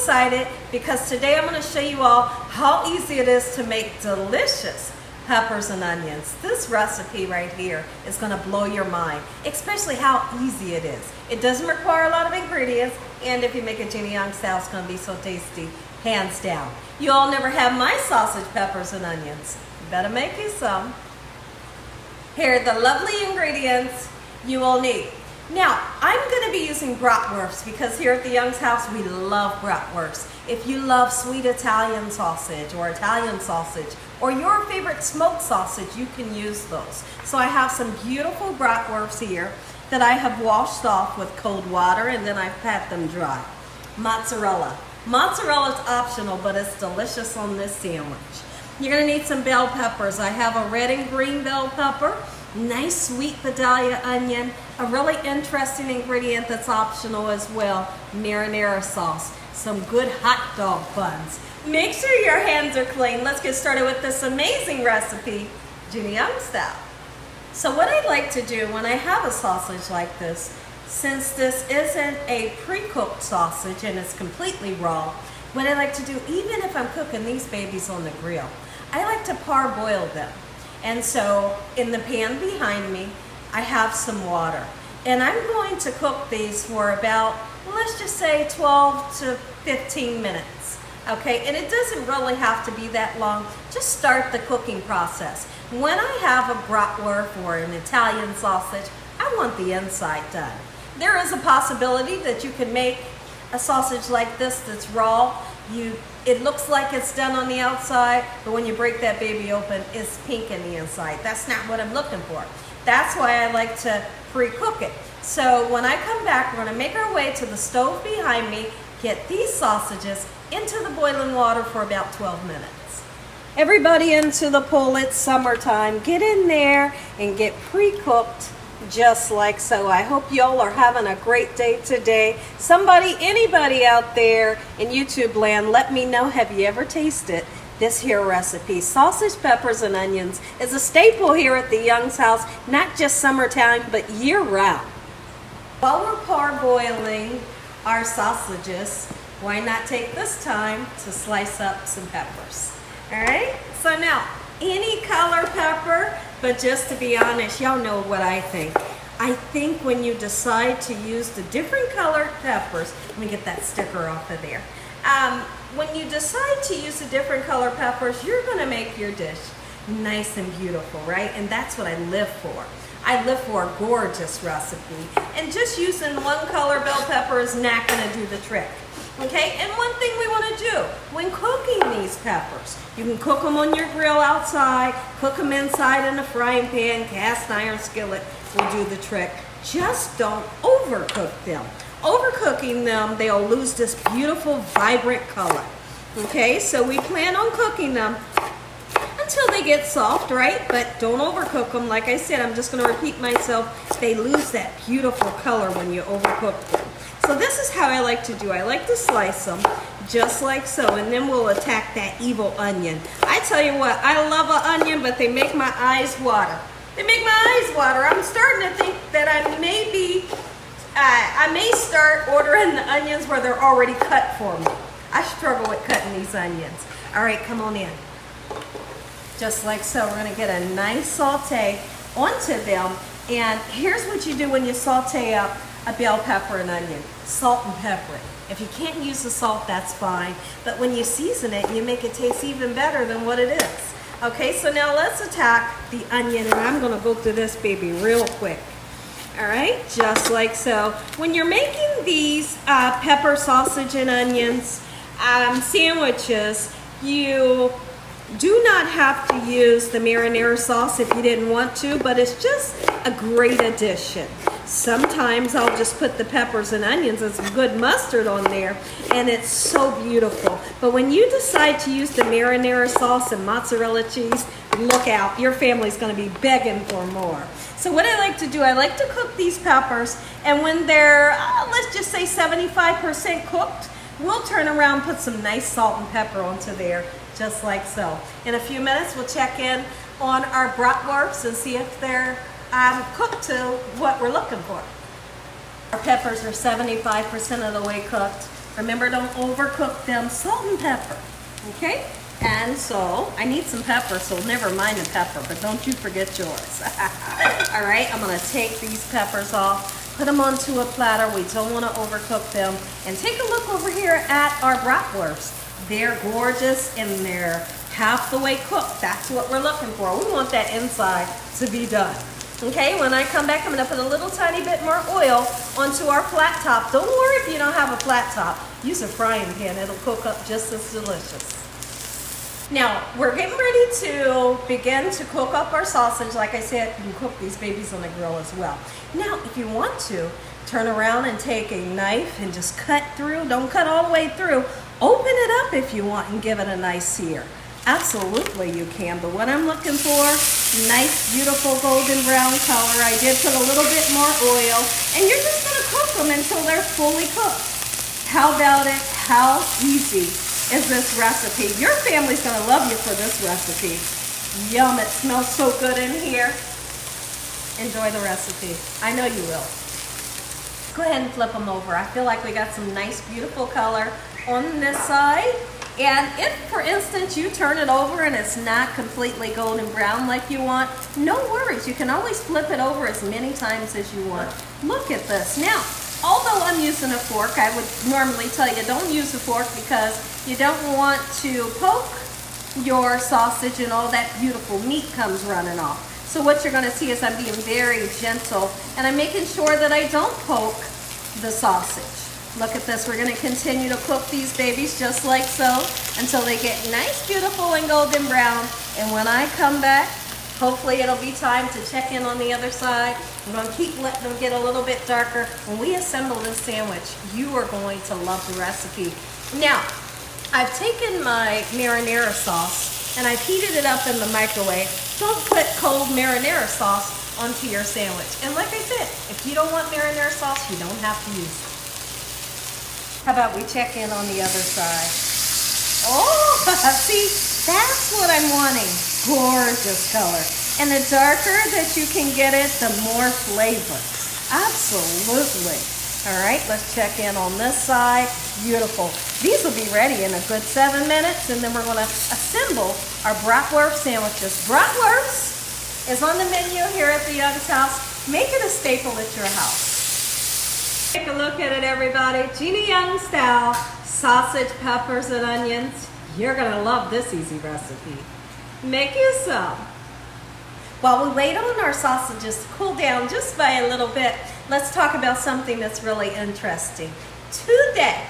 excited because today I'm going to show you all how easy it is to make delicious peppers and onions. This recipe right here is going to blow your mind, especially how easy it is. It doesn't require a lot of ingredients, and if you make it Gina Young style, it's going to be so tasty, hands down. You all never have my sausage, peppers, and onions. You better make you some. Here are the lovely ingredients you will need. Now, I'm going to be using Bratworths because here at the Young's house, we love Bratworths. If you love sweet Italian sausage or Italian sausage or your favorite smoked sausage, you can use those. So I have some beautiful Bratworths here that I have washed off with cold water and then I've pat them dry. Mozzarella. Mozzarella is optional, but it's delicious on this sandwich. You're going to need some bell peppers. I have a red and green bell pepper, nice sweet Vidalia onion, a really interesting ingredient that's optional as well, marinara sauce, some good hot dog buns. Make sure your hands are clean. Let's get started with this amazing recipe, Gina Young style. So what I like to do when I have a sausage like this, since this isn't a pre-cooked sausage and it's completely raw, what I like to do, even if I'm cooking these babies on the grill, I like to parboil them. And so in the pan behind me, I have some water. And I'm going to cook these for about, let's just say 12 to 15 minutes. Okay, and it doesn't really have to be that long. Just start the cooking process. When I have a Bratwurst or an Italian sausage, I want the inside done. There is a possibility that you can make a sausage like this that's raw. It looks like it's done on the outside, but when you break that baby open, it's pink in the inside. That's not what I'm looking for. That's why I like to pre-cook it. So when I come back, we're gonna make our way to the stove behind me, get these sausages into the boiling water for about 12 minutes. Everybody into the pool, it's summertime. Get in there and get pre-cooked just like so. I hope y'all are having a great day today. Somebody, anybody out there in YouTube land, let me know, have you ever tasted this here recipe? Sausage, peppers, and onions is a staple here at the Young's house, not just summertime, but year round. While we're parboiling our sausages, why not take this time to slice up some peppers? All right, so now, any color pepper, but just to be honest, y'all know what I think. I think when you decide to use the different colored peppers, let me get that sticker off of there. When you decide to use the different color peppers, you're gonna make your dish nice and beautiful, right? And that's what I live for. I live for a gorgeous recipe. And just using one color bell pepper is not gonna do the trick. Okay, and one thing we want to do when cooking these peppers, you can cook them on your grill outside, cook them inside in a frying pan, cast iron skillet will do the trick. Just don't overcook them. Overcooking them, they'll lose this beautiful, vibrant color. Okay, so we plan on cooking them until they get soft, right? But don't overcook them. Like I said, I'm just going to repeat myself. They lose that beautiful color when you overcook them. So this is how I like to do. I like to slice them just like so, and then we'll attack that evil onion. I tell you what, I love an onion, but they make my eyes water. They make my eyes water. I'm starting to think that I may start ordering the onions where they're already cut for me. I struggle with cutting these onions. All right, come on in. Just like so, we're gonna get a nice saute onto them. And here's what you do when you saute up a bell pepper and onion. Salt and pepper it. If you can't use the salt, that's fine. But when you season it, you make it taste even better than what it is. Okay, so now let's attack the onion, and I'm gonna go through this baby real quick. All right, just like so. When you're making these pepper, sausage, and onions sandwiches, you do not have to use the marinara sauce if you didn't want to, but it's just a great addition. Sometimes I'll just put the peppers and onions and some good mustard on there, and it's so beautiful. But when you decide to use the marinara sauce and mozzarella cheese, look out, your family's gonna be begging for more. So what I like to do, I like to cook these peppers, and when they're, let's just say 75% cooked, we'll turn around, put some nice salt and pepper onto there, just like so. In a few minutes, we'll check in on our bratwursts and see if they're cooked to what we're looking for. Our peppers are 75% of the way cooked. Remember, don't overcook them. Salt and pepper, okay? And so, I need some pepper, so never mind the pepper, but don't you forget yours. All right, I'm gonna take these peppers off, put them onto a platter. We don't wanna overcook them. And take a look over here at our bratwursts. They're gorgeous and they're half the way cooked. That's what we're looking for. We want that inside to be done. Okay, when I come back, I'm gonna put a little tiny bit more oil onto our flat top. Don't worry if you don't have a flat top. Use a frying pan, it'll cook up just as delicious. Now, we're getting ready to begin to cook up our sausage. Like I said, you can cook these babies on the grill as well. Now, if you want to, turn around and take a knife and just cut through. Don't cut all the way through. Open it up if you want and give it a nice sear. Absolutely you can, but what I'm looking for, nice, beautiful golden brown color. I did put a little bit more oil, and you're just gonna cook them until they're fully cooked. How about it? How easy is this recipe? Your family's gonna love you for this recipe. Yum, it smells so good in here. Enjoy the recipe. I know you will. Go ahead and flip them over. I feel like we got some nice, beautiful color on this side. And if, for instance, you turn it over and it's not completely golden brown like you want, no worries. You can always flip it over as many times as you want. Look at this. Now, although I'm using a fork, I would normally tell you don't use a fork because you don't want to poke your sausage and all that beautiful meat comes running off. So what you're going to see is I'm being very gentle and I'm making sure that I don't poke the sausage. Look at this. We're going to continue to cook these babies just like so until they get nice, beautiful, and golden brown. And when I come back, hopefully it'll be time to check in on the other side. I'm going to keep letting them get a little bit darker. When we assemble this sandwich, you are going to love the recipe. Now, I've taken my marinara sauce and I've heated it up in the microwave. Don't put cold marinara sauce onto your sandwich. And like I said, if you don't want marinara sauce, you don't have to use it. How about we check in on the other side? Oh, see, that's what I'm wanting. Gorgeous color. And the darker that you can get it, the more flavor. Absolutely. All right, let's check in on this side. Beautiful. These will be ready in a good 7 minutes, and then we're going to assemble our Bratworths sandwiches. Bratworths is on the menu here at the Young's house. Make it a staple at your house. Take a look at it, everybody. Gina Young style sausage, peppers, and onions. You're gonna love this easy recipe. Make you some. While we wait on our sausages to cool down just by a little bit, let's talk about something that's really interesting. Today,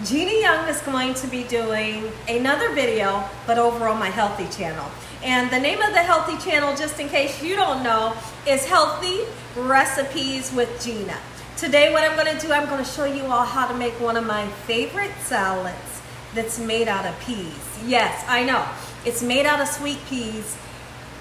Gina Young is going to be doing another video, but over on my Healthy channel. And the name of the Healthy channel, just in case you don't know, is Healthy Recipes with Gina. Today what I'm going to do, I'm going to show you all how to make one of my favorite salads that's made out of peas. Yes, I know. It's made out of sweet peas.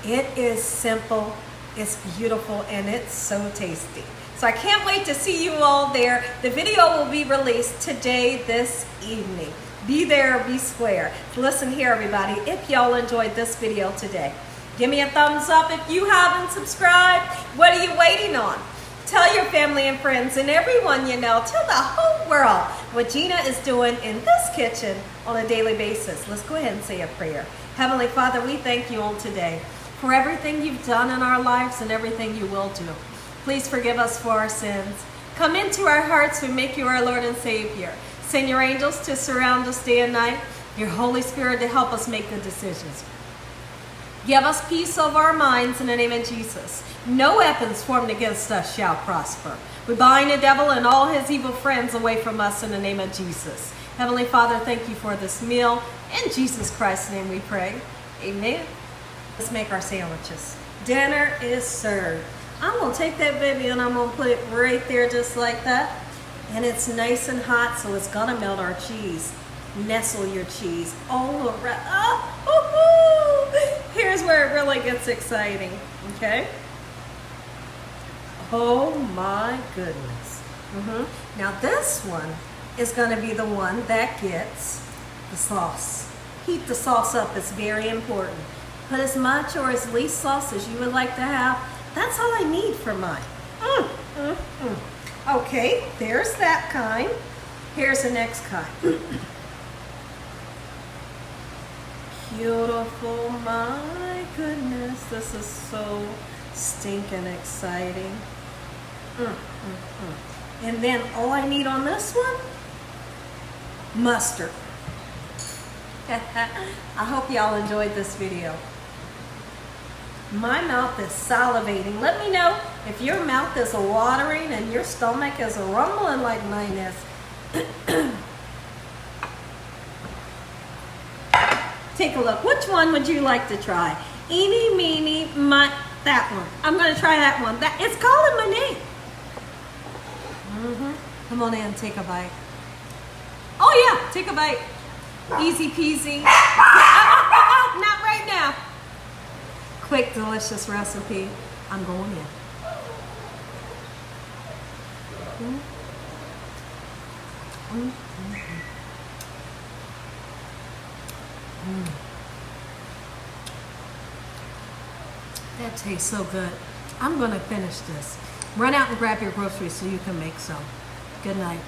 It is simple, it's beautiful, and it's so tasty. So I can't wait to see you all there. The video will be released today, this evening. Be there, be square. Listen here, everybody, if y'all enjoyed this video today, give me a thumbs up. If you haven't subscribed, what are you waiting on? Tell your family and friends and everyone you know, tell the whole world what Gina is doing in this kitchen on a daily basis. Let's go ahead and say a prayer. Heavenly Father, we thank you on today for everything you've done in our lives and everything you will do. Please forgive us for our sins. Come into our hearts and make you our Lord and Savior. Send your angels to surround us day and night, your Holy Spirit to help us make good decisions. Give us peace over our minds in the name of Jesus. No weapons formed against us shall prosper. We bind the devil and all his evil friends away from us in the name of Jesus. Heavenly Father, thank you for this meal. In Jesus Christ's name we pray. Amen. Let's make our sandwiches. Dinner is served. I'm going to take that baby and I'm going to put it right there just like that. And it's nice and hot, so it's going to melt our cheese. Nestle your cheese all around. Oh, here's where it really gets exciting, okay? Oh my goodness. Now this one is going to be the one that gets the sauce. Heat the sauce up, it's very important. Put as much or as least sauce as you would like to have. That's all I need for mine. Okay, there's that kind. Here's the next cut. Beautiful, my goodness, this is so stinking exciting. And then all I need on this one, mustard. I hope y'all enjoyed this video. My mouth is salivating. Let me know if your mouth is watering and your stomach is rumbling like mine is. Take a look. Which one would you like to try? Eeny, meeny, mutt, that one. I'm going to try that one. It's calling my name. Come on in, take a bite. Oh yeah, take a bite. Easy peasy. Not right now. Quick, delicious recipe. I'm going in. That tastes so good. I'm going to finish this. Run out and grab your groceries so you can make some. Good night.